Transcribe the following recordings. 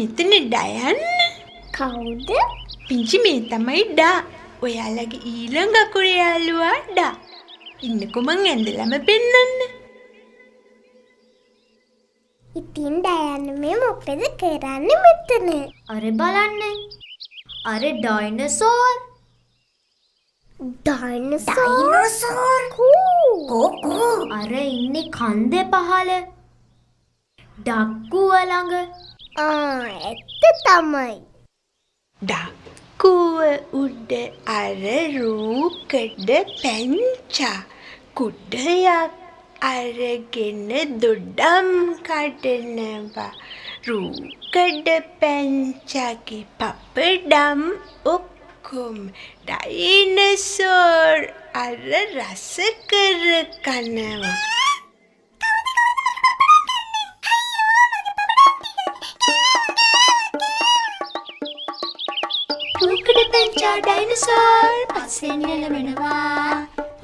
මෙතන ඩයන්. කවුද? පිංචි මේ තමයි ඩා. ඔයාලගේ ඊළඟ අකුරේ යාළුවා ඩා. ඉන්නකෝ මං ඇඳලම පෙන්නන්න. ඉතින් ඩයන් මේ මොකද කරන්නේ මෙතන? අර බලන්න. අර ඩයිනසෝර්. ඩයිනසෝර් කෝ අර ඉන්නේ කන්දේ පහළ. ඩක්කුව ළඟ. ඇත්ත තමයි. ඩක්කුව උඩ අර රූකඩ පැංචා කුඩයක් අරගෙන දොඩම් කඩනවා. රූකඩ පැංචාගේ පපඩම් ඔක්කොම ඩයිනසෝර් අර රස කර කනවා. රූකඩ පැංචා ඩයිනසෝර් පස්සෙන් එළවෙනවා.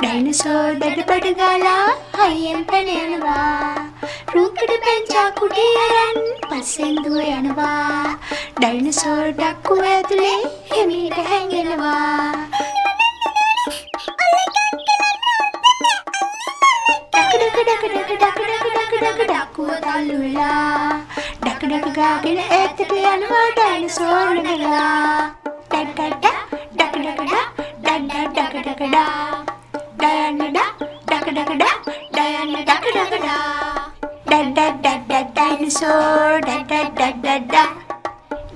ඩයිනසෝර් දඩබඩ ගාලා හයියෙන් පැන යනවා. රූකඩ පැංචා කුඩේ අරන් පස්සෙන් දුව යනවා. ඩයිනසෝර් ඩක්කුව ඇතුලේ හිමීට හැංගෙනවා. ඩකුව තල්ලු වෙලා ඩක ගාගෙන ඈතට යනවා ඩයිනසෝර් නගලා. ඩඩඩ ඩකඩකඩ ඩඩඩකඩකඩා ඩයන්නඩ ඩකඩකඩ ඩයන්න ඩකඩකඩා ඩඩඩඩ ඩයිනසෝර් ඩඩඩඩඩ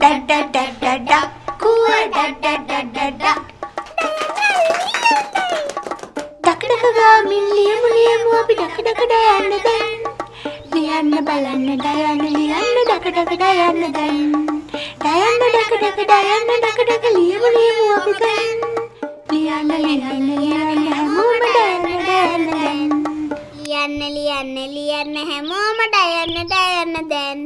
ඩඩඩඩඩ කුව ඩඩඩඩඩ ඩකඩකගා මින් ලියමු අපි ඩකඩකඩ යන්න දැන්. ලියන්න බලන්න ඩයන්න ලියන්න ඩකඩකඩ යන්න දැන්. ඩයන්න ඩකඩකඩ යන්න ඩකඩක ලියමු අපි දැන්. ලියන්න හැමෝම ඩයන්න දැන්. ලියන්න හැමෝම ඩයන්න දැන්.